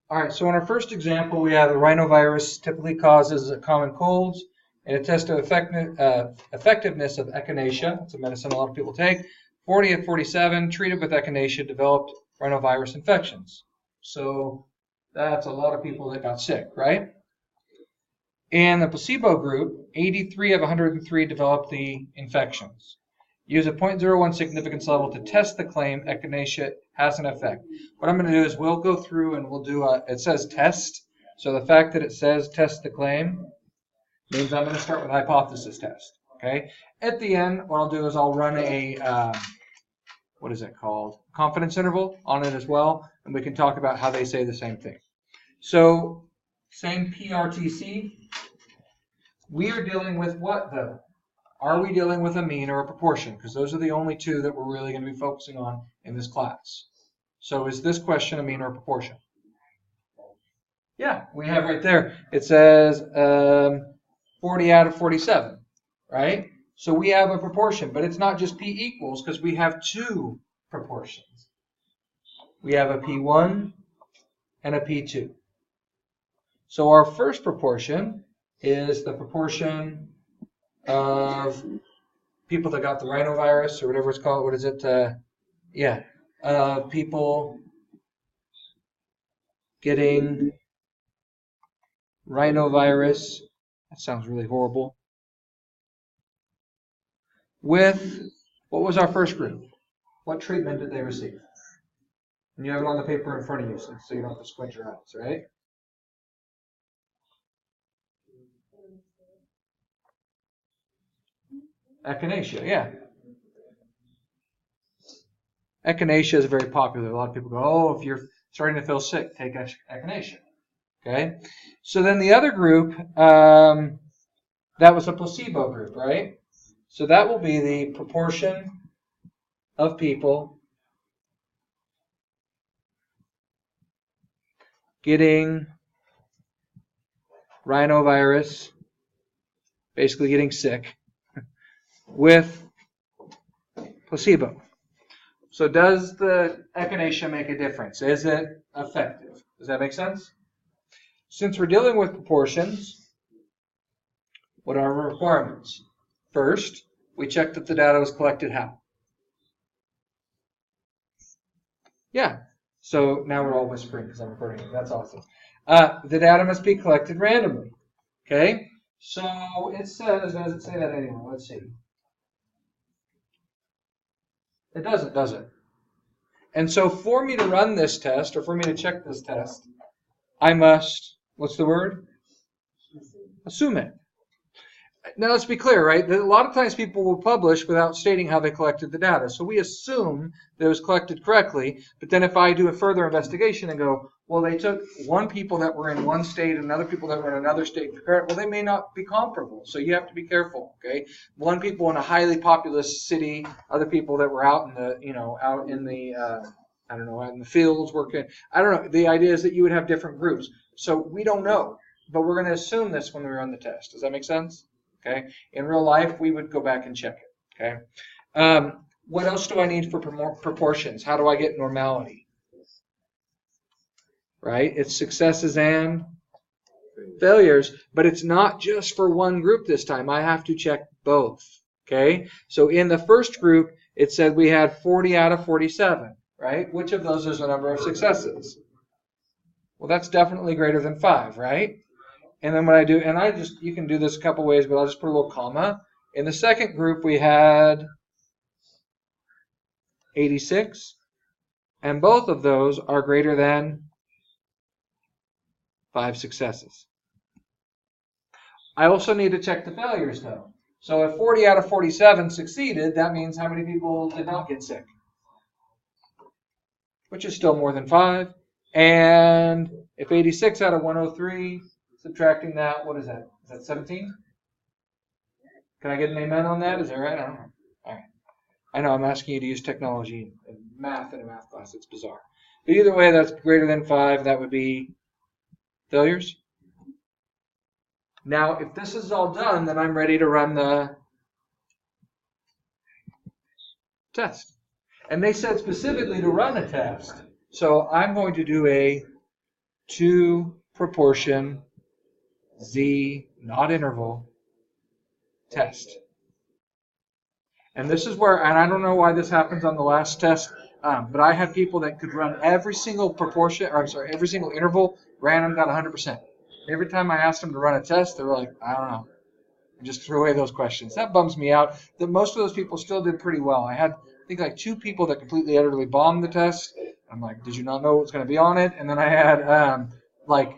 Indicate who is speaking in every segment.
Speaker 1: All right, so in our first example, we have the rhinovirus typically causes common colds. In a test of effectiveness of echinacea, it's a medicine a lot of people take, 40 of 47 treated with echinacea developed rhinovirus infections. So that's a lot of people that got sick, right? In the placebo group, 83 of 103 developed the infections. Use a 0.01 significance level to test the claim echinacea has an effect. What I'm going to do is we'll go through and we'll do it says test. So the fact that it says test the claim means I'm going to start with hypothesis test. Okay. At the end, what I'll do is I'll run a, what is it called? Confidence interval on it as well. And we can talk about how they say the same thing. So same PRTC. We are dealing with what though? Are we dealing with a mean or a proportion? Because those are the only two that we're really going to be focusing on in this class. So is this question a mean or a proportion? Yeah, we have right there. It says 40 out of 47, right? So we have a proportion, but it's not just P equals because we have two proportions. We have a P1 and a P2. So our first proportion is the proportion of people that got the rhinovirus or whatever it's called. What is it? People getting rhinovirus. That sounds really horrible. With, what was our first group? What treatment did they receive? And you have it on the paper in front of you, so you don't have to squint your eyes, right? Echinacea, yeah. Echinacea is very popular. A lot of people go, oh, if you're starting to feel sick, take echinacea. Okay? So then the other group, that was a placebo group, right? So that will be the proportion of people getting rhinovirus, basically getting sick, with placebo. So does the echinacea make a difference? Is it effective? Does that make sense? Since we're dealing with proportions, what are our requirements? First, we check that the data was collected how? Yeah. So now we're all whispering because I'm recording it. That's awesome. The data must be collected randomly. Okay? So it says, does it say that anywhere? Let's see. It doesn't, does it? And so for me to run this test, or for me to check this test, I must, what's the word? Assume it. Now let's be clear, right? A lot of times people will publish without stating how they collected the data. So we assume that it was collected correctly, but then if I do a further investigation and go, well, they took one people that were in one state and other people that were in another state, well, they may not be comparable. So you have to be careful, okay? One people in a highly populous city, other people that were out in the, out in the, out in the fields working. I don't know. The idea is that you would have different groups. So we don't know, but we're going to assume this when we run the test. Does that make sense? Okay. In real life, we would go back and check it. Okay. What else do I need for proportions? How do I get normality? Right? It's successes and failures, but it's not just for one group this time. I have to check both. Okay. So in the first group, it said we had 40 out of 47. Right? Which of those is the number of successes? Well, that's definitely greater than 5, right? And then what I do, and you can do this a couple ways, but I'll just put a little comma. In the second group, we had 86, and both of those are greater than 5 successes. I also need to check the failures, though. So if 40 out of 47 succeeded, that means how many people did not get sick? Which is still more than 5. And if 86 out of 103... subtracting that, what is that? Is that 17? Can I get an amen on that? Is that right? I don't know. All right. I know I'm asking you to use technology and math in a math class. It's bizarre. But either way, that's greater than 5. That would be failures. Now, if this is all done, then I'm ready to run the test. And they said specifically to run a test. So I'm going to do a 2 proportion Z, not interval, test. And this is where, and I don't know why this happens on the last test, but I had people that could run every single proportion, or I'm sorry, every single interval, ran them, got 100%. Every time I asked them to run a test, they were like, I don't know. And just threw away those questions. That bums me out. That most of those people still did pretty well. I had, I think, like 2 people that completely, utterly bombed the test. I'm like, did you not know what was going to be on it? And then I had like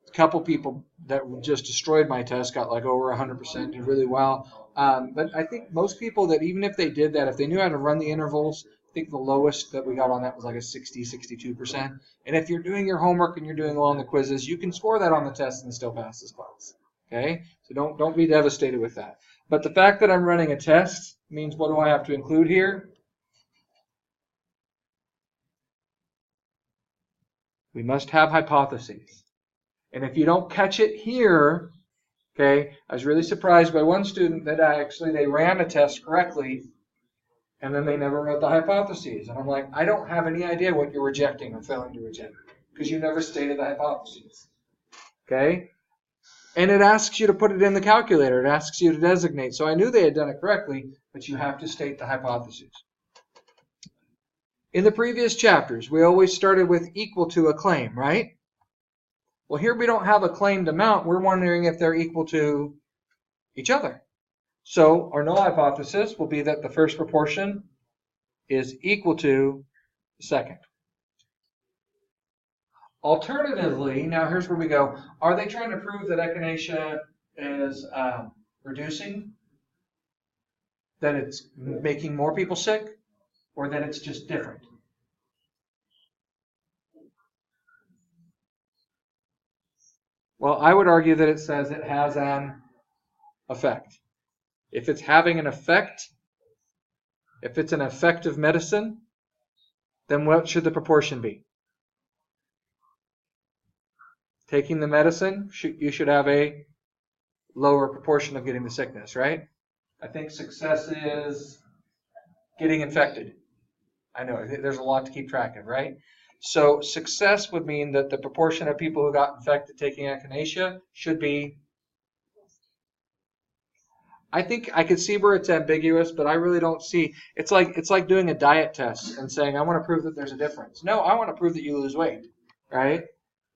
Speaker 1: a couple people that just destroyed my test, got like over 100%, did really well. But I think most people that even if they did that, if they knew how to run the intervals, I think the lowest that we got on that was like a 60, 62%. And if you're doing your homework and you're doing well on the quizzes, you can score that on the test and still pass this class. Okay? So don't be devastated with that. But the fact that I'm running a test means what do I have to include here? We must have hypotheses. And if you don't catch it here, okay, I was really surprised by one student that they ran a test correctly and then they never wrote the hypotheses. And I'm like, I don't have any idea what you're rejecting or failing to reject because you never stated the hypotheses. Okay? And it asks you to put it in the calculator. It asks you to designate. So I knew they had done it correctly, but you have to state the hypotheses. In the previous chapters, we always started with equal to a claim, right? Well, here we don't have a claimed amount. We're wondering if they're equal to each other. So our null hypothesis will be that the first proportion is equal to the second. Alternatively, now here's where we go. Are they trying to prove that echinacea is reducing? That it's making more people sick? Or that it's just different? Well, I would argue that it says it has an effect. If it's having an effect, if it's an effective medicine, then what should the proportion be? Taking the medicine, you should have a lower proportion of getting the sickness, right? I think success is getting infected. I know, there's a lot to keep track of, right? So success would mean that the proportion of people who got infected taking echinacea should be, I think I could see where it's ambiguous, but I really don't see, it's like doing a diet test and saying, I want to prove that there's a difference. No, I want to prove that you lose weight, right?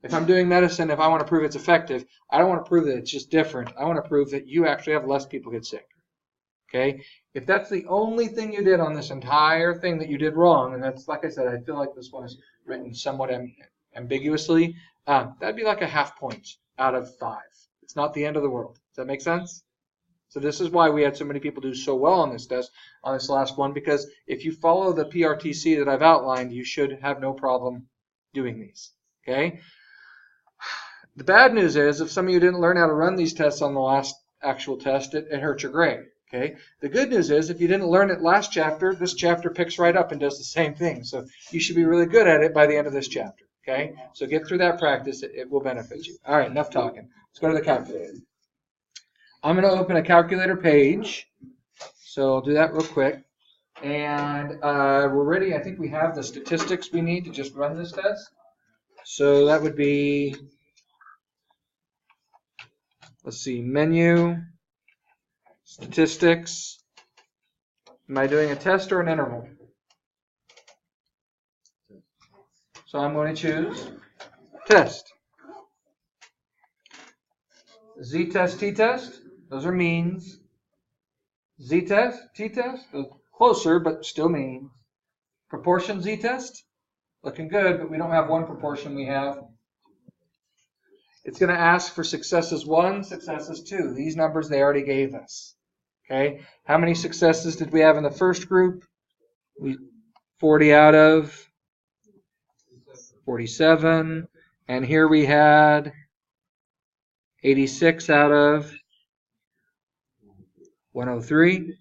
Speaker 1: If I'm doing medicine, if I want to prove it's effective, I don't want to prove that it's just different. I want to prove that you actually have less people get sick. Okay? If that's the only thing you did on this entire thing that you did wrong, and that's, like I said, I feel like this one is written somewhat ambiguously, that'd be like a half point out of 5. It's not the end of the world. Does that make sense? So this is why we had so many people do so well on this test, on this last one, because if you follow the PRTC that I've outlined, you should have no problem doing these. Okay? The bad news is, if some of you didn't learn how to run these tests on the last actual test, it hurt your grade. Okay. The good news is, if you didn't learn it last chapter, this chapter picks right up and does the same thing. So you should be really good at it by the end of this chapter. Okay. So get through that practice. It will benefit you. All right. Enough talking. Let's go to the calculator. I'm going to open a calculator page. So I'll do that real quick. And we're ready. I think we have the statistics we need to just run this test. So that would be, let's see, menu. Statistics. Am I doing a test or an interval? So I'm going to choose test. Z-test, T-test, those are means. Z-test, T-test, closer but still means. Proportion Z-test, looking good, but we don't have one proportion, we have. It's going to ask for successes 1, successes 2. These numbers they already gave us. Okay, how many successes did we have in the first group? 40 out of 47. And here we had 86 out of 103.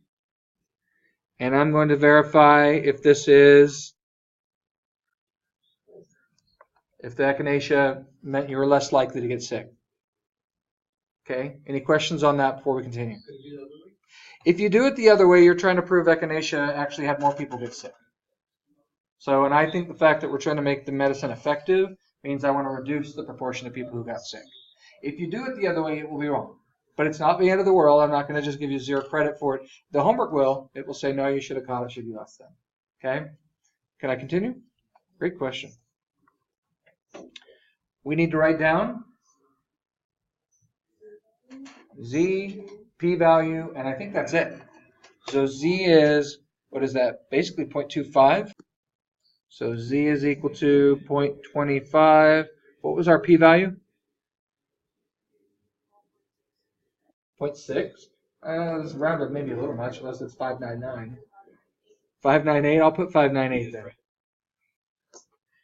Speaker 1: And I'm going to verify if this is, if the echinacea meant you were less likely to get sick. Okay, any questions on that before we continue? If you do it the other way, you're trying to prove echinacea actually had more people get sick. So, and I think the fact that we're trying to make the medicine effective means I want to reduce the proportion of people who got sick. If you do it the other way, it will be wrong. But it's not the end of the world. I'm not going to just give you 0 credit for it. The homework will. It will say, no, you should have caught it, should be less than. Okay? Can I continue? Great question. We need to write down Z, p-value, and I think that's it. So Z is, what is that? Basically 0.25. So Z is equal to 0.25. What was our p-value? 0.6. It's rounded maybe a little much, unless it's 599. 598, I'll put 598 there.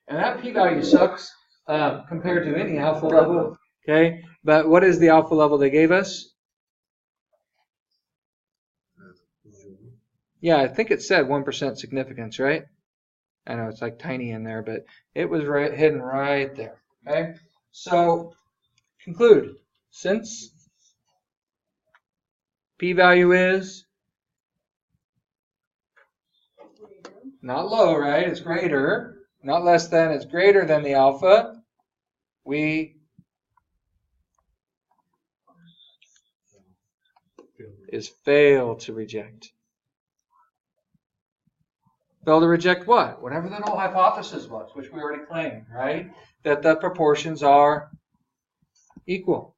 Speaker 1: And that p-value sucks compared to any alpha level. Okay, but what is the alpha level they gave us? Yeah, I think it said 1% significance, right? I know it's like tiny in there, but it was right hidden right there. Okay, so conclude. Since p-value is not low, right? It's greater. Not less than, it's greater than the alpha. We is fail to reject. Fail to reject what? Whatever the null hypothesis was, which we already claimed, right? That the proportions are equal.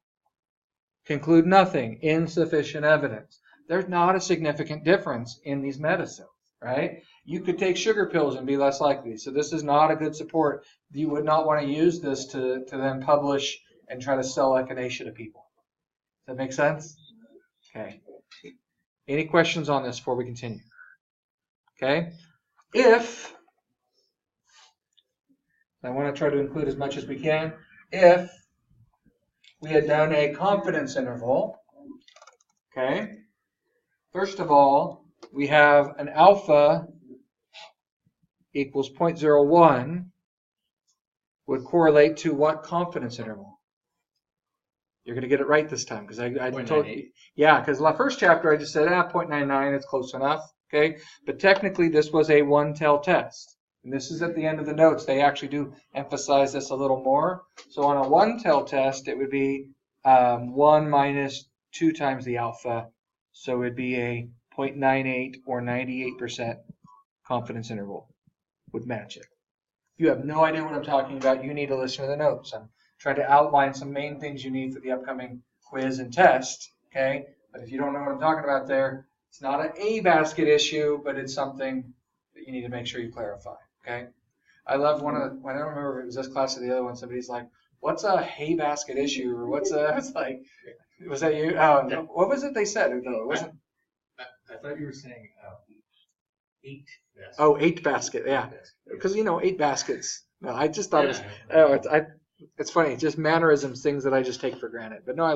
Speaker 1: Conclude nothing. Insufficient evidence. There's not a significant difference in these medicines, right? You could take sugar pills and be less likely. So this is not a good support. You would not want to use this to then publish and try to sell echinacea to people. Does that make sense? Okay. Any questions on this before we continue? Okay. If, I want to try to include as much as we can, if we had done a confidence interval, okay, first of all, we have an alpha equals 0.01 would correlate to what confidence interval? You're going to get it right this time because I told you. Yeah, because the first chapter I just said 0.99, it's close enough. Okay, but technically this was a one-tail test. And this is at the end of the notes. They actually do emphasize this a little more. So on a one-tail test, it would be 1 minus 2 times the alpha. So it would be a 0.98 or 98% confidence interval would match it. If you have no idea what I'm talking about, you need to listen to the notes. I'm trying to outline some main things you need for the upcoming quiz and test. Okay, but if you don't know what I'm talking about there, it's not an A basket issue, but it's something that you need to make sure you clarify. Okay, I love one of the, I don't remember if it was this class or the other one, somebody's like, what's a hay basket issue? Or what's a, it's like, was that you? Oh, what was it they said? No, it wasn't.
Speaker 2: I thought you were saying 8 baskets.
Speaker 1: Oh, 8 basket, yeah. Because, 8 baskets. No, I just thought it was, it's funny, just mannerisms, things that I just take for granted. But no, I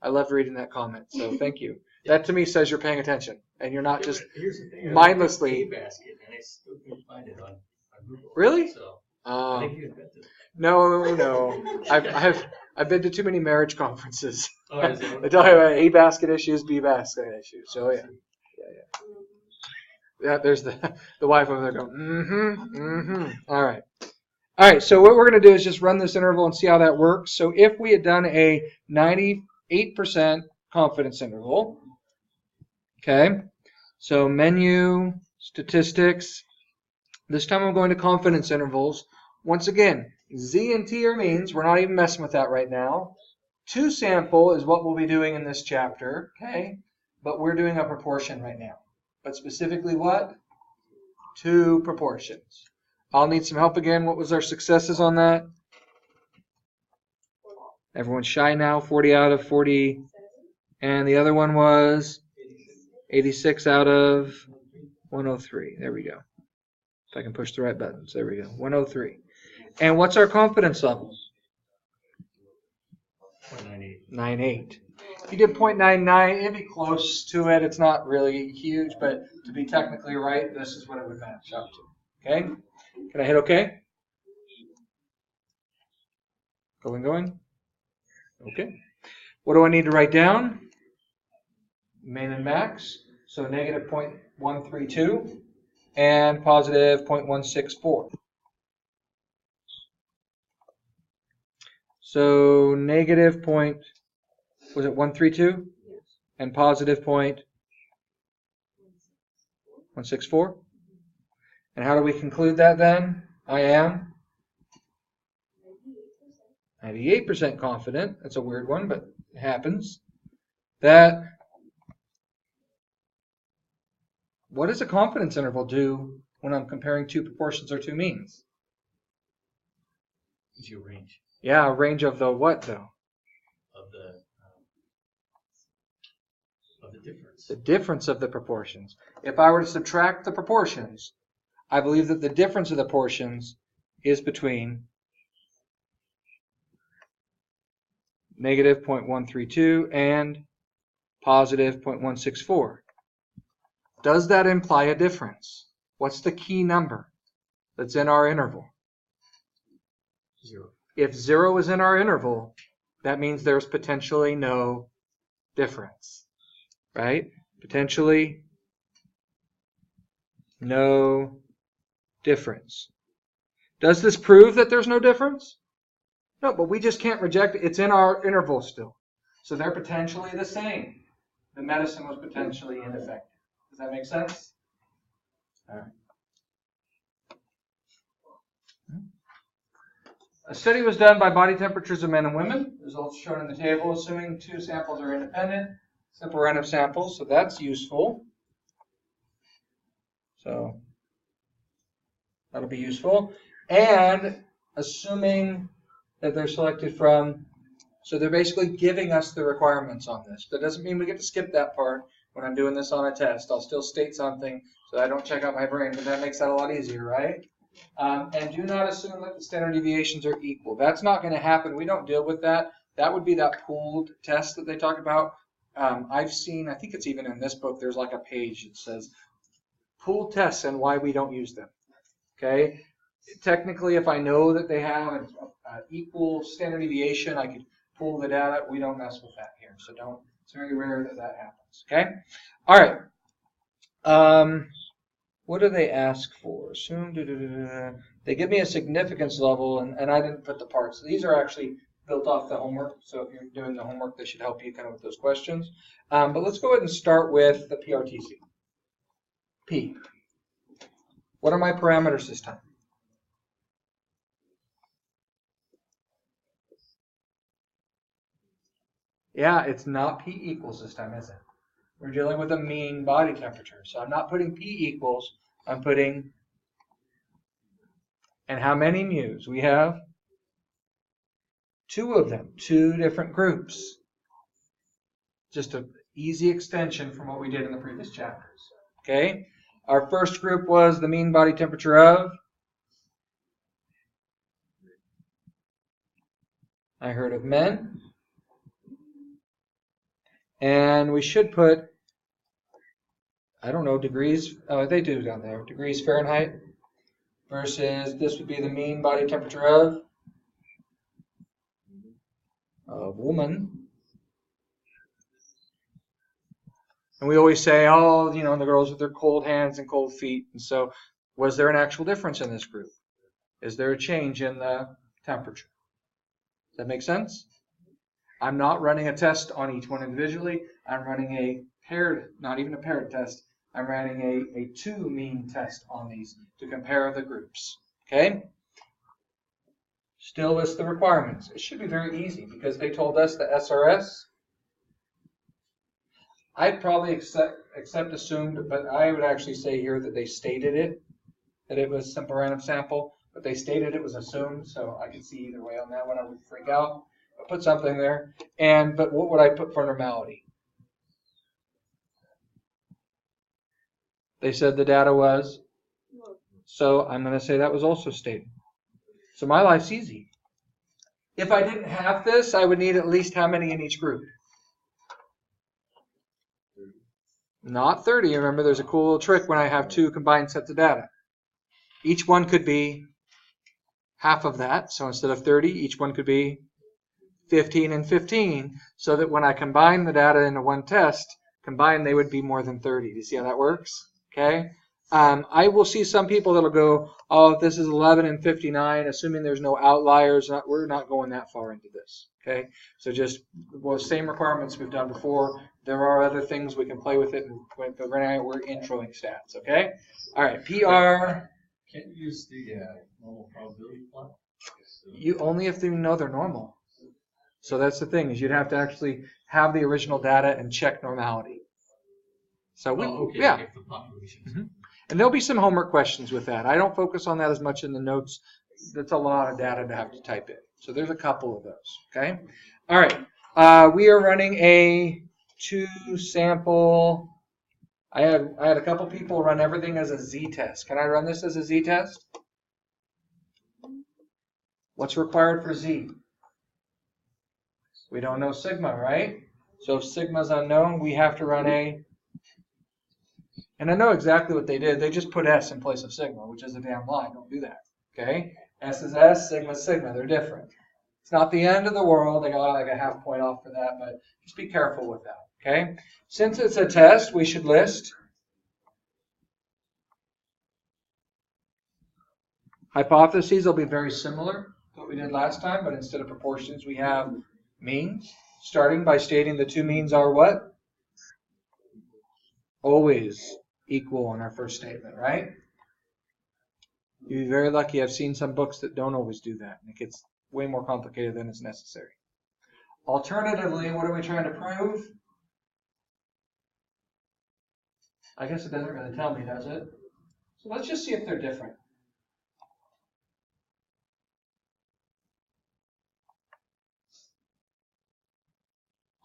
Speaker 1: love reading that comment, so thank you. That to me says you're paying attention, and you're not just mindlessly.
Speaker 2: Hay basket, and I still can't find it on Google.
Speaker 1: Really?
Speaker 2: So, I think you invented it.
Speaker 1: No. I've been to too many marriage conferences.
Speaker 2: Oh, is it?
Speaker 1: They talk about A basket issues, B basket issues. So yeah. Yeah, there's the wife over there going, All right, so what we're going to do is just run this interval and see how that works. So if we had done a 98% confidence interval, okay, so menu, statistics, this time I'm going to confidence intervals. Once again, Z and T are means. We're not even messing with that right now. 2 sample is what we'll be doing in this chapter, okay, but we're doing a proportion right now. But specifically what? 2 proportions. I'll need some help again. What was our successes on that? Everyone's shy now. 40 out of 40. And the other one was 86 out of 103. There we go. If I can push the right buttons. There we go. 103. And what's our confidence level? 0.98. If you did 0.99, it'd be close to it. It's not really huge, but to be technically right, this is what it would match up to. Okay? Can I hit OK? Going? Okay. What do I need to write down? Min and max. So negative 0.132 and positive 0.164. So negative point, was it 132? And positive point 164? And how do we conclude that then? I am 98% confident. That's a weird one, but it happens. That, what does a confidence interval do when I'm comparing two proportions or two means?
Speaker 2: Gives you a range
Speaker 1: Yeah, a range of the what though?
Speaker 2: Of the difference.
Speaker 1: The difference of the proportions. If I were to subtract the proportions, I believe that the difference of the portions is between negative 0.132 and positive 0.164. Does that imply a difference? What's the key number that's in our interval?
Speaker 2: 0.
Speaker 1: If 0 is in our interval, that means there's potentially no difference, right? Potentially no difference. Does this prove that there's no difference? No, but we just can't reject it. It's in our interval still. So they're potentially the same. The medicine was potentially ineffective. Does that make sense? All right. A study was done by body temperatures of men and women. Results shown in the table, assuming two samples are independent. Simple random samples, so that's useful. So that'll be useful. And assuming that they're selected from, so they're basically giving us the requirements on this. That doesn't mean we get to skip that part when I'm doing this on a test. I'll still state something so I don't check out my brain, but that makes that a lot easier, right? And do not assume that the standard deviations are equal. That's not going to happen. We don't deal with that. That would be that pooled test that they talk about. I've seen, I think it's even in this book, there's like a page that says pooled tests and why we don't use them. Okay? Technically, if I know that they have an equal standard deviation, I could pull the data. We don't mess with that here. So don't, it's very rare that that happens. Okay? All right. What do they ask for? Assume, they give me a significance level, and I didn't put the parts. These are actually built off the homework, so if you're doing the homework, they should help you kind of with those questions. But let's go ahead and start with the PRTC. P. What are my parameters this time? Yeah, it's not P equals this time, is it? We're dealing with a mean body temperature. So I'm not putting P equals, I'm putting, and how many mu's? We have two of them, two different groups. Just an easy extension from what we did in the previous chapters. Okay? Our first group was the mean body temperature of, I heard of men. And we should put, I don't know, degrees, they do down there, degrees Fahrenheit versus this would be the mean body temperature of a woman. And we always say, oh, you know, the girls with their cold hands and cold feet. And so was there an actual difference in this group? Is there a change in the temperature? Does that make sense? I'm not running a test on each one individually. I'm running a paired, not even a paired test. I'm running a two mean test on these to compare the groups. Okay? Still list the requirements. It should be very easy because they told us the SRS. I'd probably accept assumed, but I would actually say here that they stated it, that it was simple random sample, but they stated it was assumed, so I could see either way on that one. I would freak out. I'll put something there. But what would I put for normality? They said the data was, so I'm going to say that was also stated. So my life's easy. If I didn't have this, I would need at least how many in each group? Not 30. Remember, there's a cool little trick when I have two combined sets of data. Each one could be half of that. So instead of 30, each one could be 15 and 15, so that when I combine the data into one test, combined they would be more than 30. Do you see how that works? Okay? I will see some people that'll go, oh, if this is 11 and 59, assuming there's no outliers, we're not going that far into this. Okay, so just same requirements we've done before. There are other things we can play with it, but right now we're introing stats. Okay, all right. PR.
Speaker 2: Can't you use the normal probability plot?
Speaker 1: You only if you know they're normal. So that's the thing, is you'd have to actually have the original data and check normality. So
Speaker 2: okay,
Speaker 1: yeah.
Speaker 2: if the population.
Speaker 1: Mm-hmm. And there'll be some homework questions with that. I don't focus on that as much in the notes. That's a lot of data to have to type in. So there's a couple of those. Okay. All right. We are running a 2-sample. I had a couple people run everything as a z-test. Can I run this as a z-test? What's required for z? We don't know sigma, right? So if sigma's unknown, we have to run a. And I know exactly what they did. They just put S in place of sigma, which is a damn lie. Don't do that. Okay? S is S, sigma is sigma. They're different. It's not the end of the world. They got like a half point off for that, but just be careful with that. Okay? Since it's a test, we should list hypotheses. Will be very similar to what we did last time, but instead of proportions, we have means. Starting by stating the two means are what? Always equal in our first statement, right? You'd be very lucky. I've seen some books that don't always do that. And it gets way more complicated than is necessary. Alternatively, what are we trying to prove? I guess it doesn't really tell me, does it? So let's just see if they're different.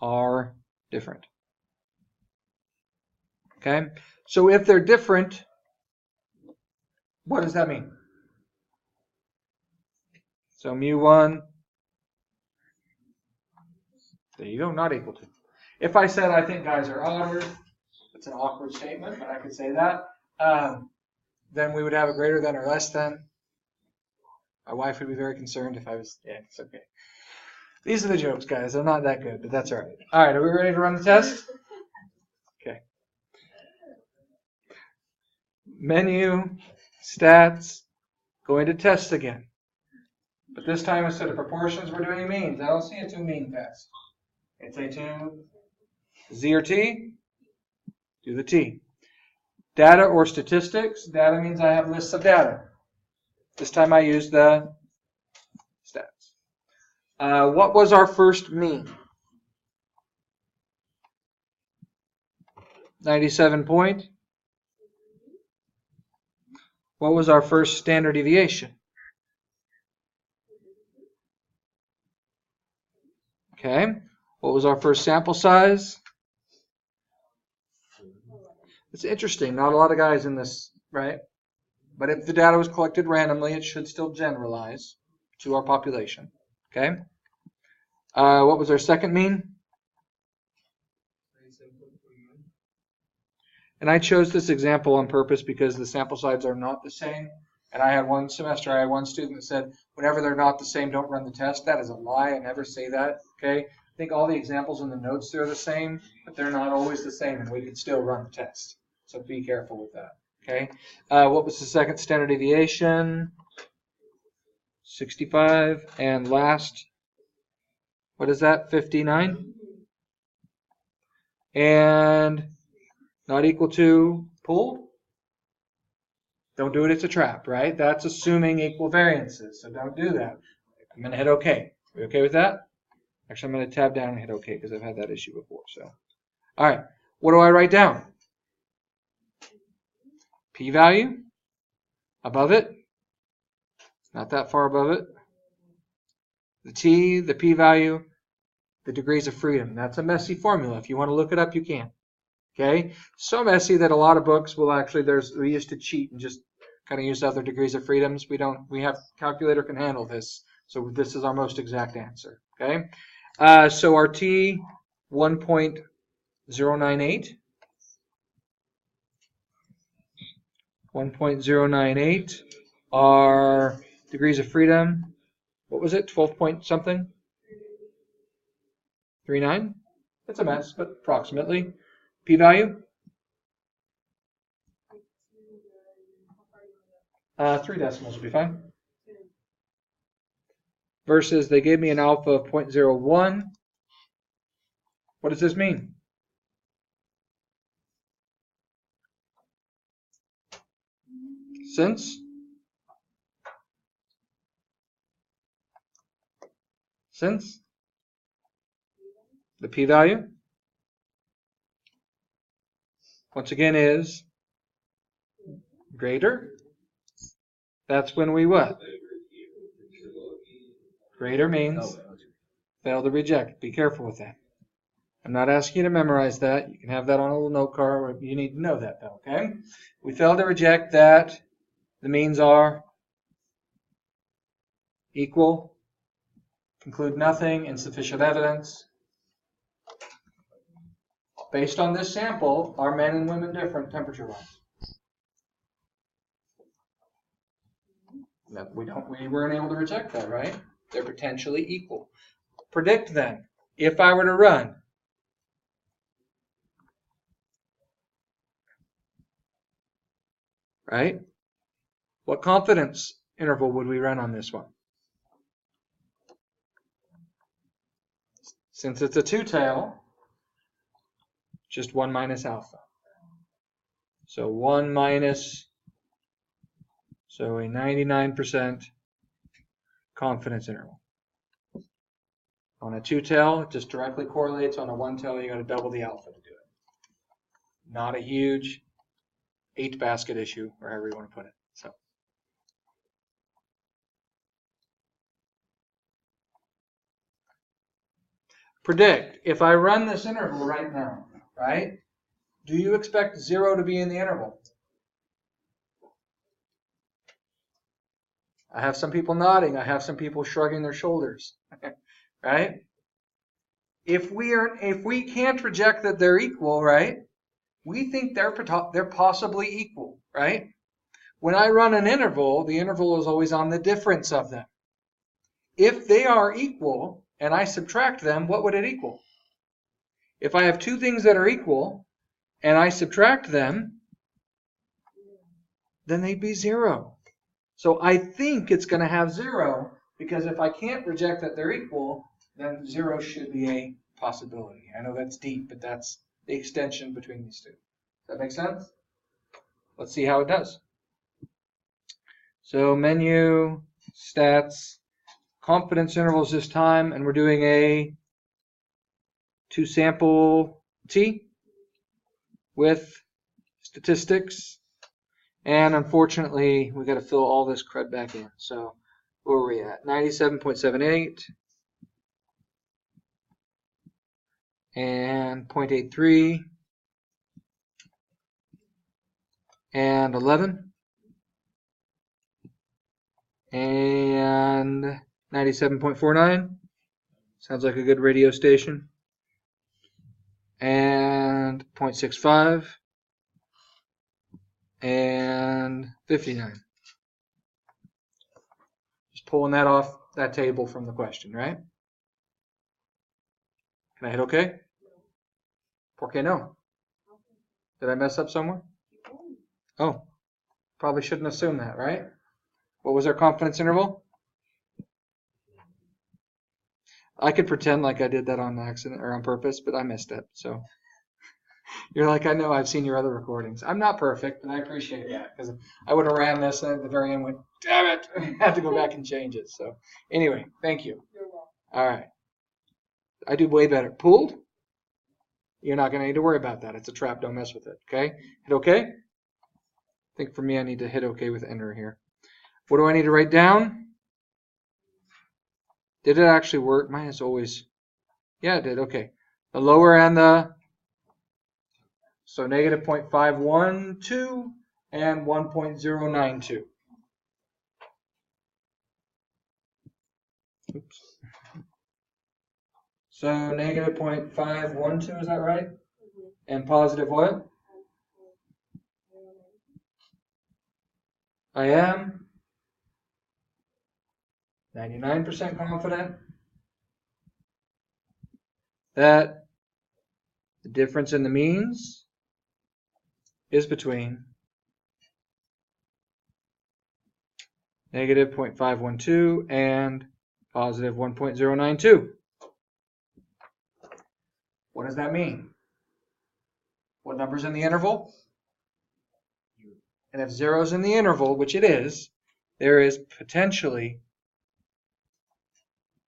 Speaker 1: Are different. Okay? So if they're different, what does that mean? So mu1, there you go, not equal to. If I said I think guys are odder, it's an awkward statement, but I could say that, then we would have a greater than or less than. My wife would be very concerned if I was, yeah, it's okay. These are the jokes, guys. They're not that good, but that's all right. All right, are we ready to run the test? Okay. Menu, stats, going to tests again. But this time, instead of proportions, we're doing means. I don't see a 2 mean test. It's a 2 Z or T. Do the T. Data or statistics. Data means I have lists of data. This time I use the stats. What was our first mean? 97 point. What was our first standard deviation? Okay. What was our first sample size? It's interesting. Not a lot of guys in this, right? But if the data was collected randomly, it should still generalize to our population. Okay. What was our second mean? And I chose this example on purpose because the sample sizes are not the same. And I had one semester, I had one student that said, whenever they're not the same, don't run the test. That is a lie. I never say that. Okay. I think all the examples in the notes are the same, but they're not always the same, and we can still run the test. So be careful with that. Okay. What was the second standard deviation? 65. And last, what is that? 59. And not equal to pooled? Don't do it, it's a trap, right? That's assuming equal variances, so don't do that. I'm going to hit OK. Are we okay with that? Actually, I'm going to tab down and hit OK because I've had that issue before. So, all right, what do I write down? P-value above it. Not that far above it. The T, the P-value, the degrees of freedom. That's a messy formula. If you want to look it up, you can. Okay, so messy that a lot of books will actually, we used to cheat and just kind of use other degrees of freedoms. We have calculator can handle this. So this is our most exact answer. Okay, so our T 1.098. 1.098. Our degrees of freedom, what was it? 12 point something? 39? It's a mess, but approximately. P-value? 3 decimals will be fine. Versus they gave me an alpha of 0.01. What does this mean? Since the p-value, once again, is greater, that's when we what? Greater means fail to reject. Be careful with that. I'm not asking you to memorize that. You can have that on a little note card. You need to know that, though, okay? We fail to reject that. The means are equal, conclude nothing, insufficient evidence. Based on this sample, are men and women different temperature-wise? We weren't able to reject that, right? They're potentially equal. Predict then, if I were to run, right? What confidence interval would we run on this one? Since it's a two-tail, just 1 minus alpha. So 1 minus, so a 99% confidence interval. On a two-tail, it just directly correlates. On a one-tail, you got to double the alpha to do it. Not a huge 8-basket issue, or however you want to put it. So, predict, if I run this interval right now, right? Do you expect 0 to be in the interval? I have some people nodding. I have some people shrugging their shoulders. Right? If we can't reject that they're equal, right? We think they're possibly equal, right? When I run an interval, the interval is always on the difference of them. If they are equal and I subtract them, what would it equal? If I have two things that are equal and I subtract them, then they'd be 0. So I think it's going to have 0, because if I can't reject that they're equal, then 0 should be a possibility. I know that's deep, but that's the extension between these two. Does that make sense? Let's see how it does. So menu, stats, confidence intervals this time, and we're doing a 2-sample T with statistics. And unfortunately, we got to fill all this crud back in. So where are we at? 97.78 and 0.83 and 11 and 97.49. Sounds like a good radio station. And 0.65 and 59. Just pulling that off that table from the question, right? Can I hit OK? ¿Por qué no? Did I mess up somewhere? Oh, probably shouldn't assume that, right? What was our confidence interval? I could pretend like I did that on accident or on purpose, but I missed it. So you're like, I know, I've seen your other recordings. I'm not perfect, but I appreciate that, because I would have ran this and at the very end went, damn it, I had to go back and change it. So anyway, thank you. All right. I do way better. Pooled? You're not going to need to worry about that. It's a trap. Don't mess with it. Okay? Hit OK? I think for me, I need to hit OK with enter here. What do I need to write down? Did it actually work? Mine is always, yeah, it did. Okay. The lower and the, so negative 0.512 and 1.092. Oops. So negative 0.512, is that right? And positive what? I am 99% confident that the difference in the means is between negative 0.512, and positive 1.092. What does that mean? What number's in the interval? And if 0 is in the interval, which it is, there is potentially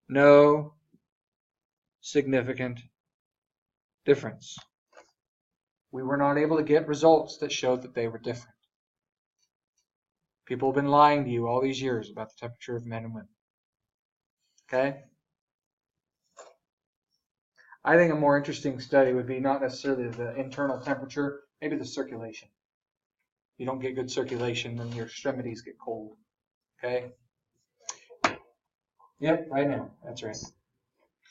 Speaker 1: no significant difference. We were not able to get results that showed that they were different. People have been lying to you all these years about the temperature of men and women. Okay? I think a more interesting study would be not necessarily the internal temperature, maybe the circulation. If you don't get good circulation, then your extremities get cold. Okay? Yep, right now. That's right.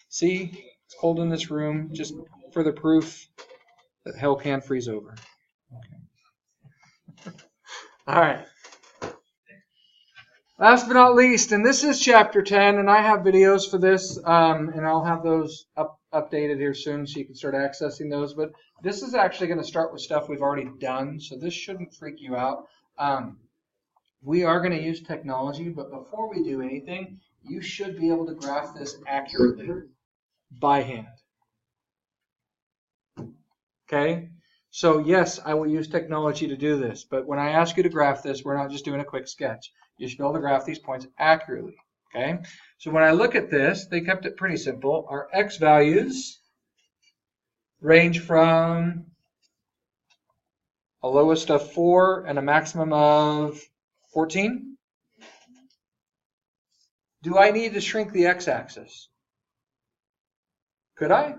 Speaker 1: See, it's cold in this room, just further proof that hell can freeze over. Okay. All right. Last but not least, and this is chapter 10, and I have videos for this, and I'll have those updated here soon so you can start accessing those. But this is actually going to start with stuff we've already done, so this shouldn't freak you out. We are going to use technology, but before we do anything, you should be able to graph this accurately by hand. Okay? So yes, I will use technology to do this, but when I ask you to graph this, we're not just doing a quick sketch. You should be able to graph these points accurately. Okay? So when I look at this, they kept it pretty simple. Our x values range from a lowest of 4 and a maximum of 14. Do I need to shrink the x-axis? Could I?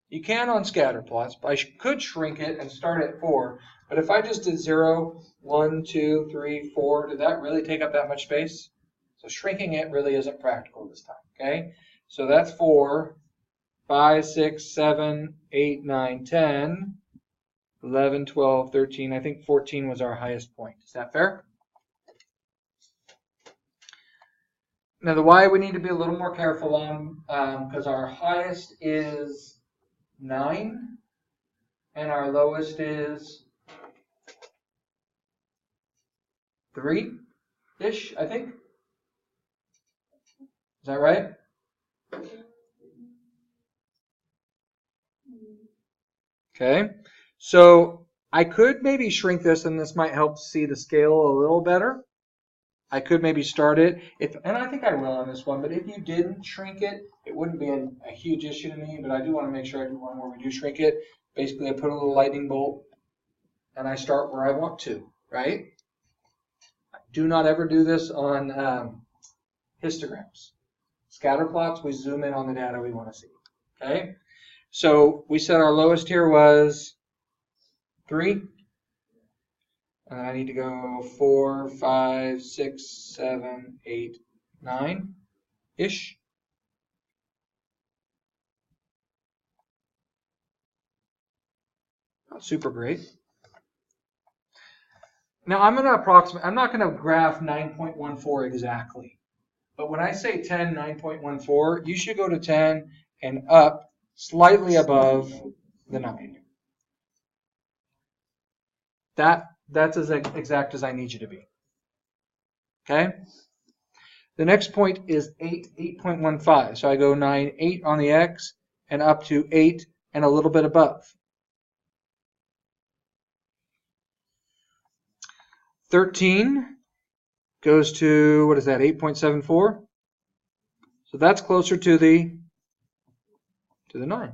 Speaker 1: You can on scatter plots, but I could shrink it and start at 4. But if I just did 0, 1, 2, 3, 4, did that really take up that much space? So shrinking it really isn't practical this time. Okay? So that's 4, 5, 6, 7, 8, 9, 10, 11, 12, 13. I think 14 was our highest point. Is that fair? Now the y we need to be a little more careful on because our highest is 9 and our lowest is 3-ish, I think. Is that right? Okay, so I could maybe shrink this, and this might help see the scale a little better. I could maybe start it, and I think I will on this one, but if you didn't shrink it, it wouldn't be a huge issue to me, but I do want to make sure I do one where we do shrink it. Basically, I put a little lightning bolt, and I start where I want to, right? Do not ever do this on histograms. Scatter plots, we zoom in on the data we want to see, okay? So we said our lowest here was 3. And I need to go 4, 5, 6, 7, 8, 9-ish. Not super great. Now I'm going to approximate, I'm not going to graph 9.14 exactly. But when I say 10, 9.14, you should go to 10 and up slightly above the 9. That's as exact as I need you to be. Okay? The next point is 8.15. So I go 9, 8 on the x, and up to 8 and a little bit above. 13 goes to, what is that, 8.74? So that's closer to the 9.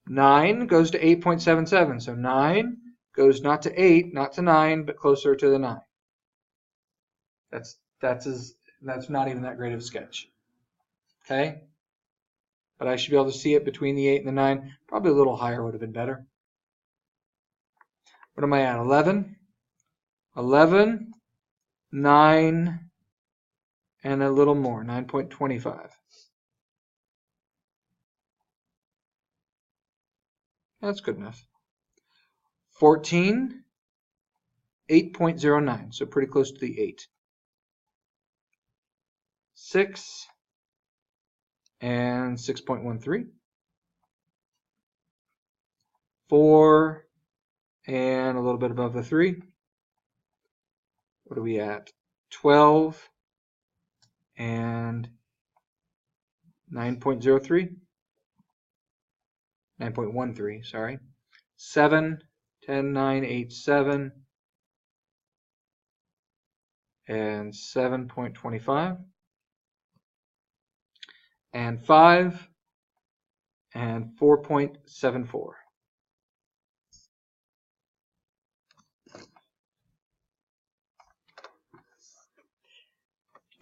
Speaker 1: 9 goes to 8.77. So 9 goes not to 8, not to 9, but closer to the 9. That's not even that great of a sketch. Okay? But I should be able to see it between the 8 and the 9. Probably a little higher would have been better. What am I at? 11? 11, 9, and a little more, 9.25. That's good enough. 14, 8.09, so pretty close to the 8. 6, and 6.13. 4, and a little bit above the 3. what are we at? 12 and 9.03? 9.13, sorry. 7, 10, 9, 8, 7, and 7.25. And 5 and 4.74.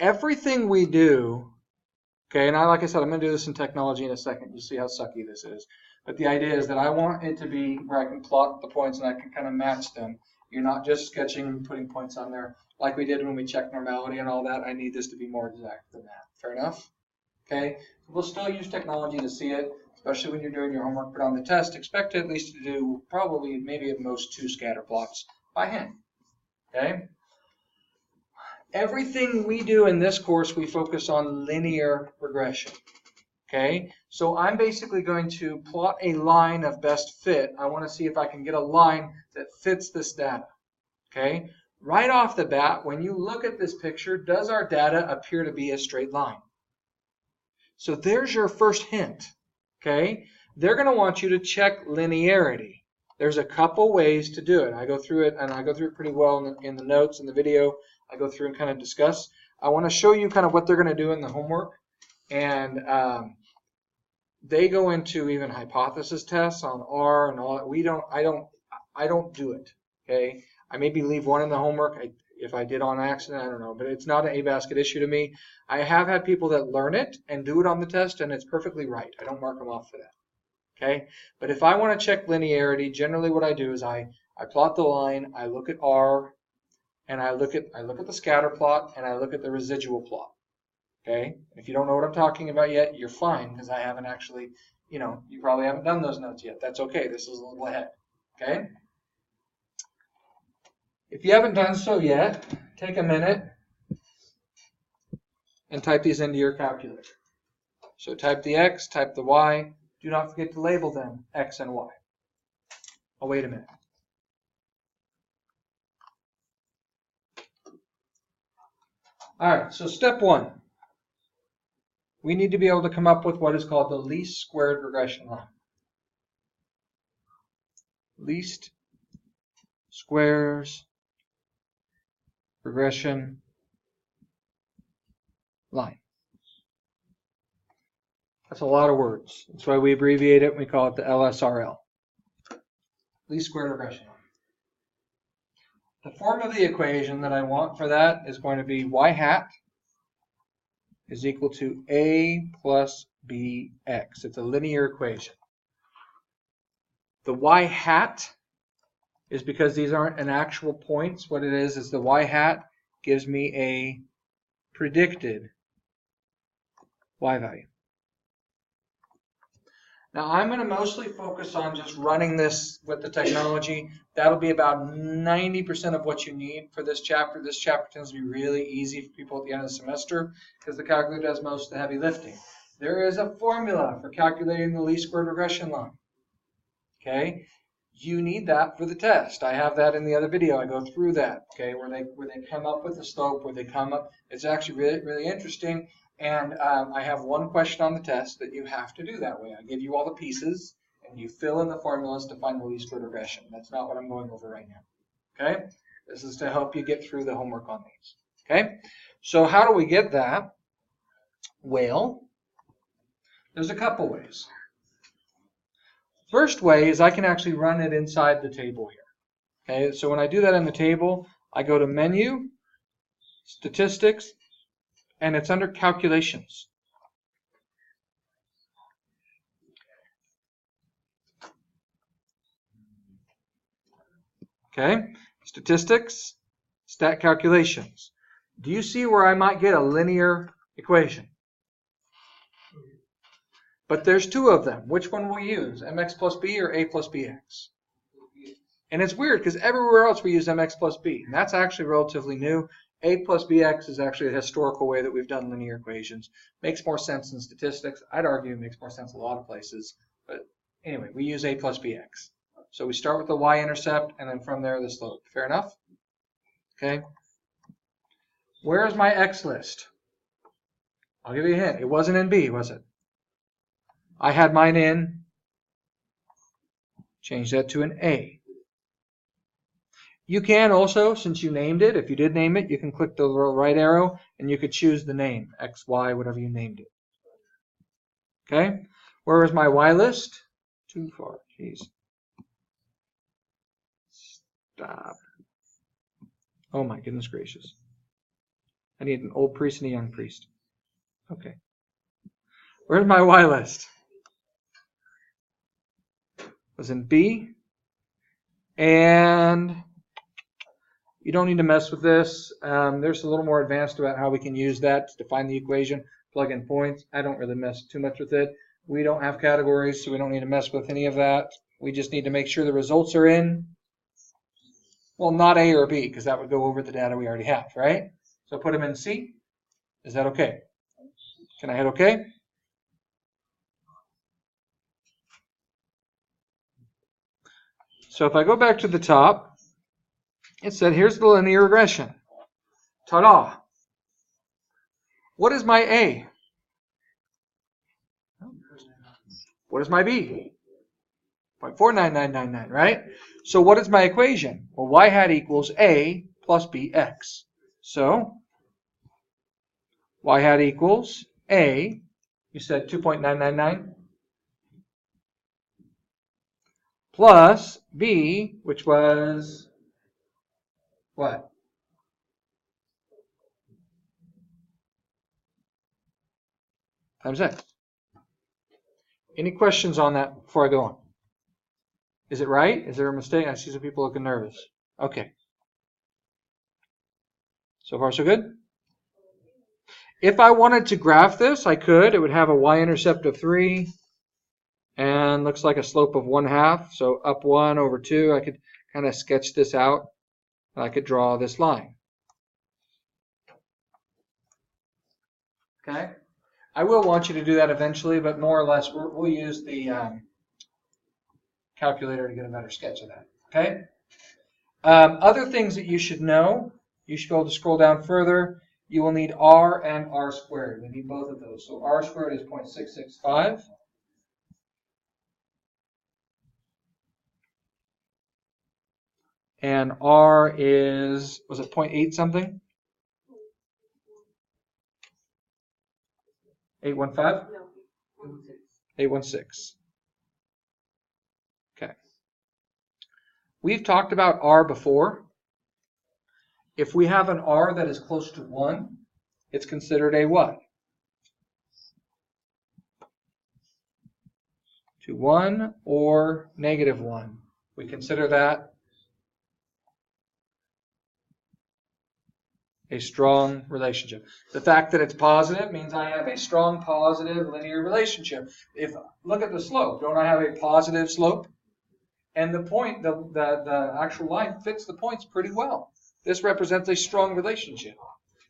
Speaker 1: Everything we do, okay, and like I said, I'm going to do this in technology in a second. You'll see how sucky this is. But the idea is that I want it to be where I can plot the points and I can kind of match them. You're not just sketching and putting points on there like we did when we checked normality and all that. I need this to be more exact than that. Fair enough? Okay, so we'll still use technology to see it, especially when you're doing your homework, but on the test, expect at least to do probably maybe at most 2 scatter plots by hand. Okay? Everything we do in this course, we focus on linear regression. Okay, so I'm basically going to plot a line of best fit. I want to see if I can get a line that fits this data. Okay, right off the bat, when you look at this picture, does our data appear to be a straight line? So there's your first hint. Okay, they're going to want you to check linearity. There's a couple ways to do it. I go through it, and I go through it pretty well in the notes in the video. I go through and kind of discuss. I want to show you kind of what they're going to do in the homework, and they go into even hypothesis tests on R and all that. I don't do it. Okay, I maybe leave one in the homework. If I did on accident, I don't know, but it's not an A-basket issue to me. I have had people that learn it and do it on the test, and it's perfectly right. I don't mark them off for that. Okay, but if I want to check linearity, generally what I do is I plot the line, I look at R, and I look at the scatter plot, and I look at the residual plot. Okay, if you don't know what I'm talking about yet, you're fine, because I haven't actually, you probably haven't done those notes yet. That's okay. This is a little ahead. Okay. If you haven't done so yet, take a minute and type these into your calculator. So type the X, type the Y. Do not forget to label them X and Y. I'll wait a minute. All right, so step 1. We need to be able to come up with what is called the least squared regression line. Least squares regression line. That's a lot of words. That's why we abbreviate it and we call it the LSRL. Least squared regression line. The form of the equation that I want for that is going to be y hat is equal to a plus bx. It's a linear equation. The y hat is because these aren't an actual points. What it is the y hat gives me a predicted y value. Now I'm going to mostly focus on just running this with the technology. That'll be about 90% of what you need for this chapter. This chapter tends to be really easy for people at the end of the semester because the calculator does most of the heavy lifting. There is a formula for calculating the least squared regression line. Okay, you need that for the test. I have that in the other video. I go through that. Okay, where they come up with the slope, where they come up. It's actually really interesting. And I have one question on the test that you have to do that way. I give you all the pieces, and you fill in the formulas to find the least squared regression. That's not what I'm going over right now. Okay? This is to help you get through the homework on these. Okay? So how do we get that? Well, there's a couple ways. First way is I can actually run it inside the table here. Okay? So when I do that in the table, I go to Menu, Statistics, and it's under calculations. Okay, statistics, stat calculations. Do you see where I might get a linear equation? But there's 2 of them. Which one will we use? mx plus b or a plus bx? And it's weird because everywhere else we use mx plus b. And that's actually relatively new. A plus bx is actually a historical way that we've done linear equations. Makes more sense in statistics. I'd argue it makes more sense in a lot of places. But anyway, we use a plus bx. So we start with the y-intercept, and then from there the slope. Fair enough? Okay. Where's my X list? I'll give you a hint. It wasn't in B, was it? I had mine in. Change that to an A. You can also, since you named it, if you did name it, you can click the right arrow and you could choose the name, X, Y, whatever you named it. Okay? Where is my Y list? Too far. Jeez. Stop. Oh my goodness gracious. I need an old priest and a young priest. Okay. Where's my Y list? It was in B. And you don't need to mess with this. There's a little more advanced about how we can use that to define the equation, plug in points. I don't really mess too much with it. We don't have categories, so we don't need to mess with any of that. We just need to make sure the results are in. Well, not A or B, because that would go over the data we already have, right? So put them in C. Is that okay? Can I hit OK? So if I go back to the top, it said, here's the linear regression. Ta-da! What is my A? What is my B? 0.49999, right? So what is my equation? Well, y hat equals A plus bx. So y hat equals A, you said 2.999, plus B, which was what? Times X. Any questions on that before I go on? Is it right? Is there a mistake? I see some people looking nervous. Okay. So far, so good? If I wanted to graph this, I could. It would have a y-intercept of 3 and looks like a slope of 1/2. So up 1 over 2. I could kind of sketch this out. I could draw this line. Okay? I will want you to do that eventually, but more or less we'll use the calculator to get a better sketch of that. Okay? Other things that you should know, you should be able to scroll down further. You will need R and R squared. We need both of those. So R squared is 0.665. And R is, was it 0.8 something? 815?
Speaker 3: No.
Speaker 1: 816. Okay. We've talked about R before. If we have an R that is close to 1, it's considered a what? To 1 or negative 1. We consider that a strong relationship. The fact that it's positive means I have a strong positive linear relationship. If look at the slope, don't I have a positive slope? And the point, the actual line fits the points pretty well. This represents a strong relationship.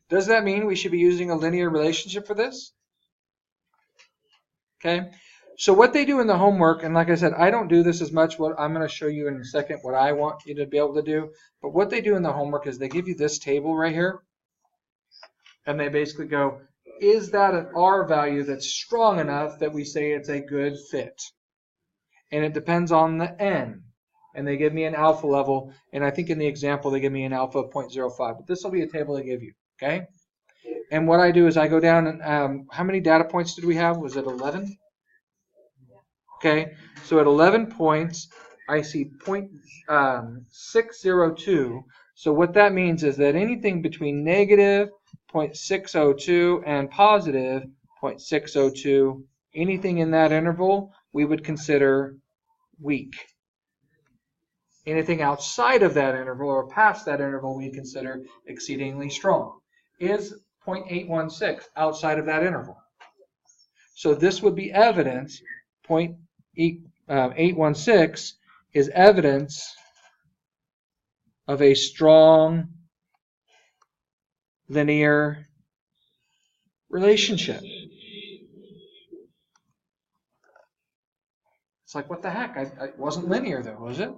Speaker 1: Does that mean we should be using a linear relationship for this? Okay. So what they do in the homework, and like I said, I don't do this as much. What I'm going to show you in a second what I want you to be able to do. But what they do in the homework is they give you this table right here. And they basically go, is that an R value that's strong enough that we say it's a good fit? And it depends on the N. And they give me an alpha level. And I think in the example, they give me an alpha of 0.05. But this will be a table they give you. Okay? And what I do is I go down and how many data points did we have? Was it 11? Okay. So at 11 points, I see 0.602. So what that means is that anything between negative 0.602 and positive 0.602, anything in that interval, we would consider weak. Anything outside of that interval or past that interval, we consider exceedingly strong. Is 0.816 outside of that interval? So this would be evidence, 0.816 is evidence of a strong linear relationship. It's like, what the heck? It wasn't linear though, was it?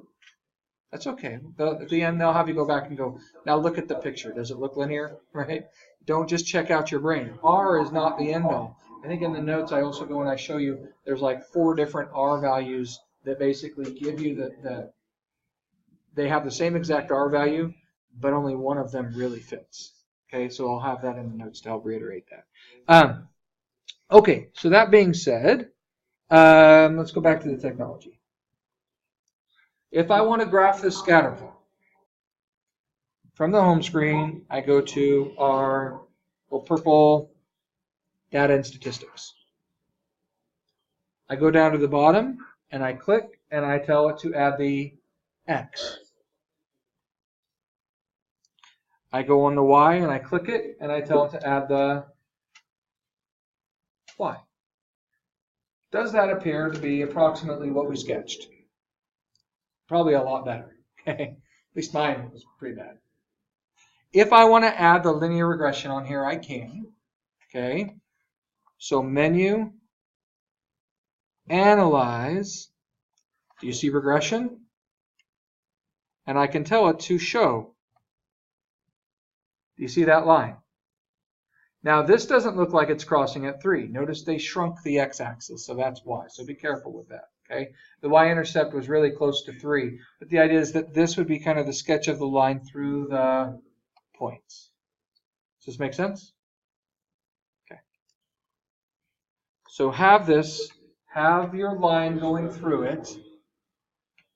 Speaker 1: That's okay. At the end, they'll have you go back and go, now look at the picture. Does it look linear? Right? Don't just check out your brain. R is not the end all. I think in the notes I also go and I show you there's like 4 different R values that basically give you they have the same exact R value, but only one of them really fits. Okay, so I'll have that in the notes to help reiterate that. Okay, so that being said, let's go back to the technology. If I want to graph this scatter plot, from the home screen, I go to our little purple data and statistics. I go down to the bottom and I click and I tell it to add the X. I go on the Y and I click it and I tell it to add the Y. Does that appear to be approximately what we sketched? Probably a lot better. Okay, at least mine was pretty bad. If I want to add the linear regression on here, I can. Okay, so menu, analyze. Do you see regression? And I can tell it to show. Do you see that line? Now this doesn't look like it's crossing at 3. Notice they shrunk the x-axis, so that's why. So be careful with that. Okay, the y-intercept was really close to 3, but the idea is that this would be kind of the sketch of the line through the points. Does this make sense? Okay. So have your line going through it,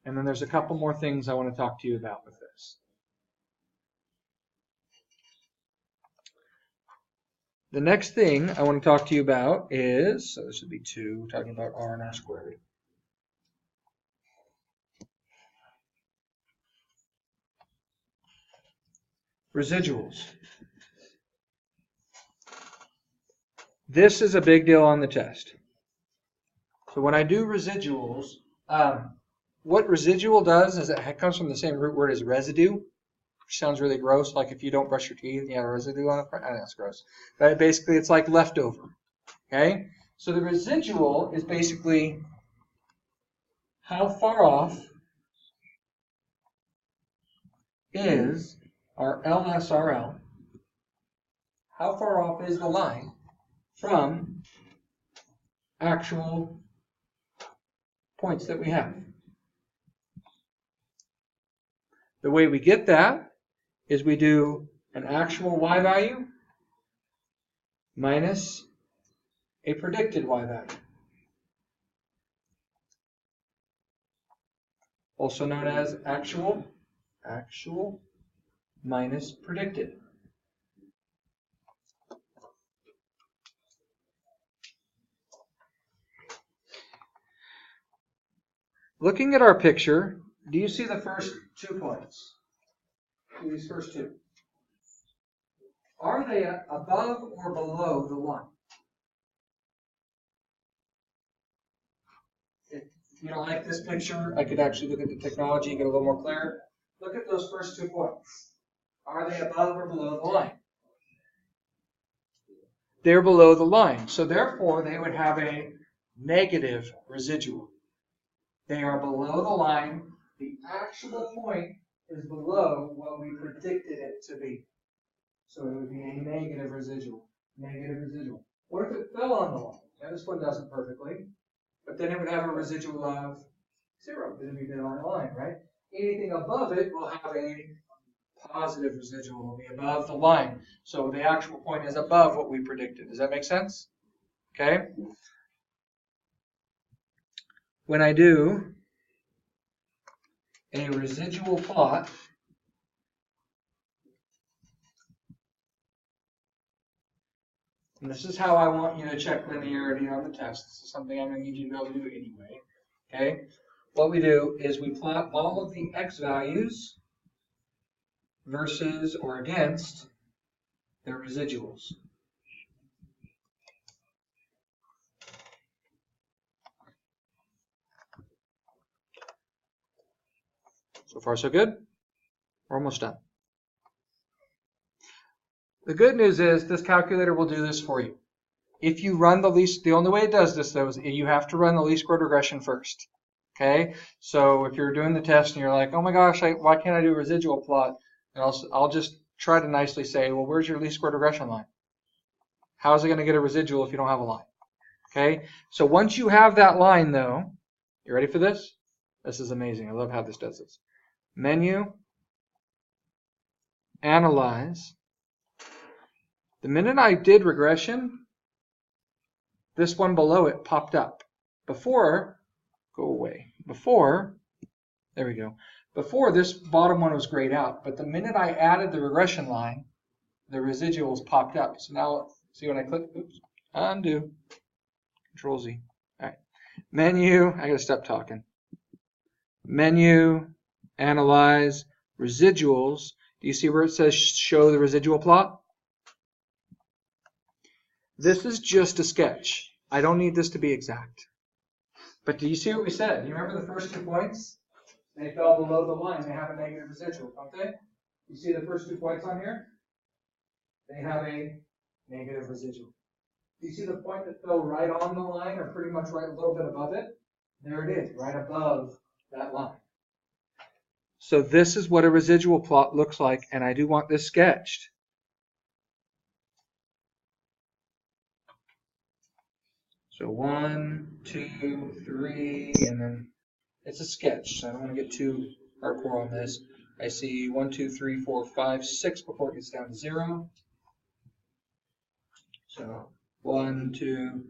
Speaker 1: and then there's a couple more things I want to talk to you about with this. The next thing I want to talk to you about is, so this would be 2, we're talking about R and R squared. Residuals. This is a big deal on the test. So when I do residuals, what residual does is it comes from the same root word as residue, which sounds really gross, like if you don't brush your teeth and you have a residue on the front. That's gross. But basically it's like leftover. Okay? So the residual is basically how far off is our LSRL, how far off is the line from actual points that we have. The way we get that is we do an actual y value minus a predicted y value, also known as actual minus predicted. Looking at our picture, do you see the first 2 points? These first 2. Are they above or below the line? If you don't like this picture, I could actually look at the technology and get a little more clear. Look at those first 2 points. Are they above or below the line? They're below the line. So therefore, they would have a negative residual. They are below the line. The actual point is below what we predicted it to be. So it would be a negative residual. Negative residual. What if it fell on the line? Now this one doesn't perfectly, but then it would have a residual of 0 because we did on the line, right? Anything above it will have a positive residual, will be above the line. So the actual point is above what we predicted. Does that make sense? Okay. When I do a residual plot, and this is how I want you to check linearity on the test. This is something I'm going to need you to be able to do anyway. Okay. What we do is we plot all of the x values versus or against their residuals. So far, so good. We're almost done. The good news is this calculator will do this for you. If you run the only way it does this though is you have to run the least squared regression first. Okay, so if you're doing the test and you're like, oh my gosh, why can't I do a residual plot? And I'll just try to nicely say, well, where's your least squared regression line? How is it going to get a residual if you don't have a line? Okay, so once you have that line though, you ready for this? This is amazing. I love how this does this. Menu, analyze. The minute I did regression, this one below it popped up. Before, go away. Before, there we go. Before, this bottom one was grayed out, but the minute I added the regression line, the residuals popped up. So now, see when I click, oops, undo, Control Z. All right, menu, I gotta stop talking. Menu, analyze, residuals. Do you see where it says show the residual plot? This is just a sketch. I don't need this to be exact. But do you see what we said? You remember the first 2 points? They fell below the line. They have a negative residual, don't they? You see the first 2 points on here? They have a negative residual. Do you see the point that fell right on the line, or pretty much right a little bit above it? There it is, right above that line. So this is what a residual plot looks like, and I do want this sketched. So 1, 2, 3, and then it's a sketch, so I don't want to get too hardcore on this. I see 1, 2, 3, 4, 5, 6 before it gets down to 0. So 1, 2,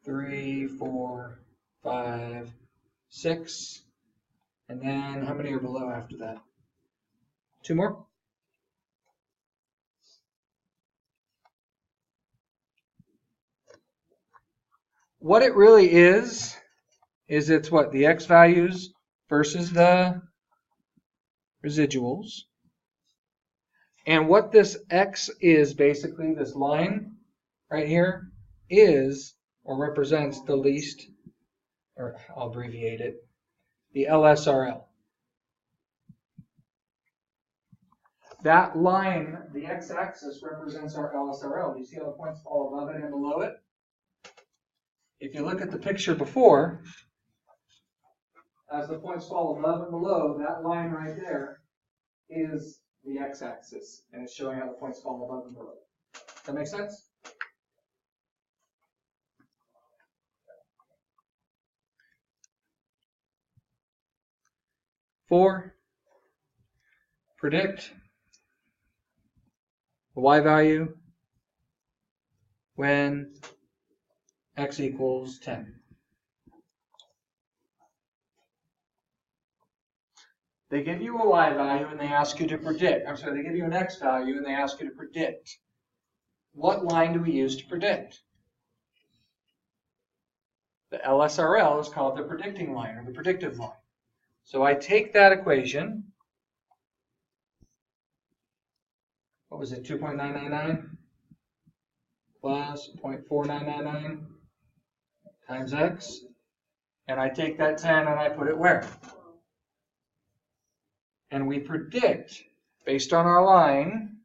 Speaker 1: 3, 4, 5, 6. And then how many are below after that? 2 more? What it really is it's what? The x values versus the residuals. And what this x is, basically, this line right here, is or represents the least, or I'll abbreviate it, the LSRL. That line, the x-axis, represents our LSRL. Do you see how the points fall above it and below it? If you look at the picture before, as the points fall above and below, that line right there is the x-axis, and it's showing how the points fall above and below. Does that make sense? Four, predict the y value when x equals 10. They give you a y value and they ask you to predict. I'm sorry, they give you an x value and they ask you to predict. What line do we use to predict? The LSRL is called the predicting line, or the predictive line. So I take that equation. What was it, 2.999 plus 0.4999 times x. And I take that 10 and I put it where? And we predict, based on our line,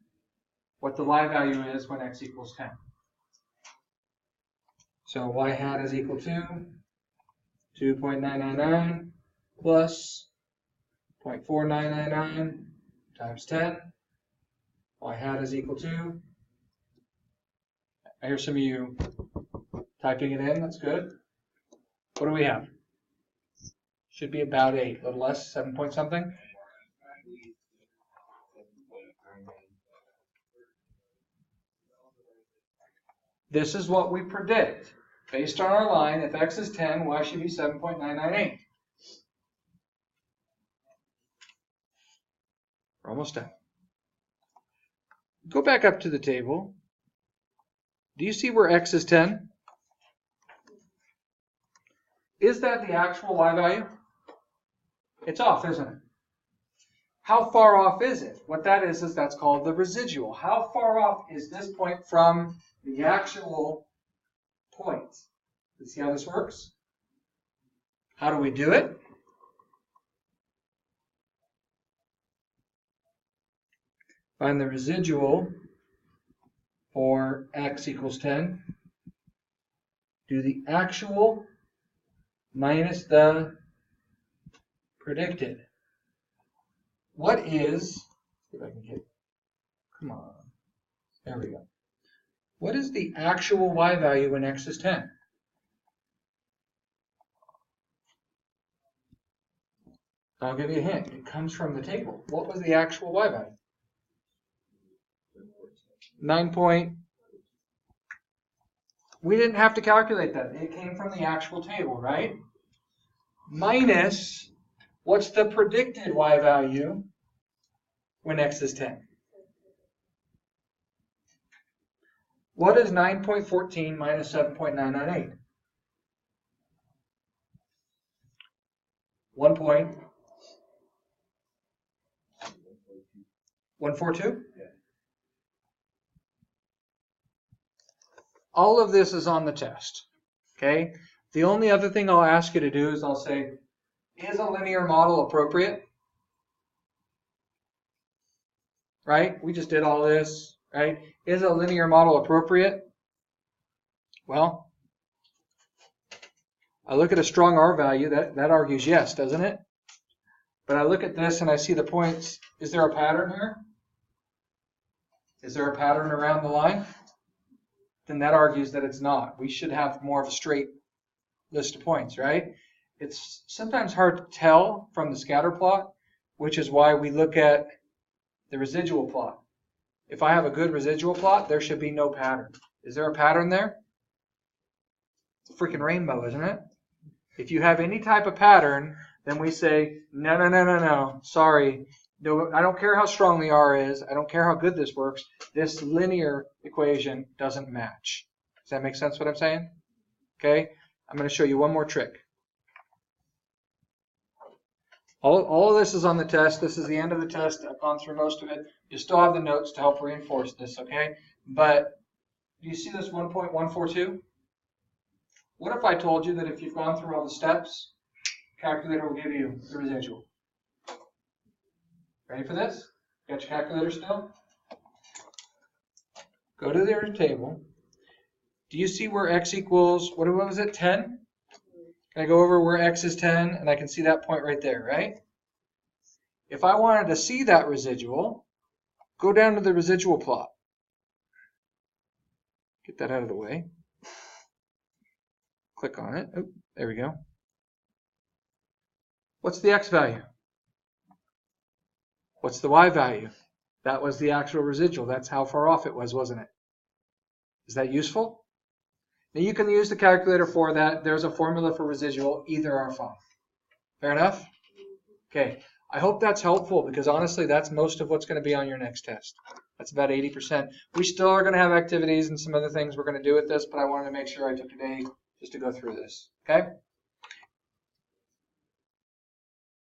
Speaker 1: what the y value is when x equals 10. So y hat is equal to 2.999 plus 0.4999 times 10. Y hat is equal to, I hear some of you typing it in, that's good. What do we have? Should be about 8, a little less, 7 point something. This is what we predict. Based on our line, if x is 10, y should be 7.998. We're almost done. Go back up to the table. Do you see where x is 10? Is that the actual y value? It's off, isn't it? How far off is it? What that is that's called the residual. How far off is this point from the actual point? You see how this works? How do we do it? Find the residual for x equals 10. Do the actual minus the predicted. What is, see if I can get, come on, there we go. What is the actual y value when x is 10? I'll give you a hint. It comes from the table. What was the actual y value? 9 point. We didn't have to calculate that. It came from the actual table, right? Minus, what's the predicted y value when x is 10? What is 9.14 minus 7.998? 1.142? All of this is on the test, okay? The only other thing I'll ask you to do is I'll say, is a linear model appropriate? Right? We just did all this, right? Is a linear model appropriate? Well, I look at a strong R value, that argues yes, doesn't it? But I look at this and I see the points. Is there a pattern here? Is there a pattern around the line? Then that argues that it's not. We should have more of a straight list of points, right? It's sometimes hard to tell from the scatter plot, which is why we look at the residual plot. If I have a good residual plot, there should be no pattern. Is there a pattern there? It's a freaking rainbow, isn't it? If you have any type of pattern, then we say, no, sorry. No, I don't care how strong the R is. I don't care how good this works. This linear equation doesn't match. Does that make sense what I'm saying? Okay, I'm going to show you one more trick. All of this is on the test. This is the end of the test. I've gone through most of it. You still have the notes to help reinforce this, okay? But do you see this 1.142? What if I told you that if you've gone through all the steps, calculator will give you the residual? Ready for this? Got your calculator still? Go to their table. Do you see where x equals, what was it, 10? Can I go over where x is 10 and I can see that point right there, right? If I wanted to see that residual, go down to the residual plot. Get that out of the way. Click on it. Oh, there we go. What's the x value? What's the y value? That was the actual residual. That's how far off it was, wasn't it? Is that useful? Now you can use the calculator for that. There's a formula for residual. Either are fine. Fair enough? Okay. I hope that's helpful because honestly, that's most of what's going to be on your next test. That's about 80%. We still are going to have activities and some other things we're going to do with this, but I wanted to make sure I took today just to go through this. Okay?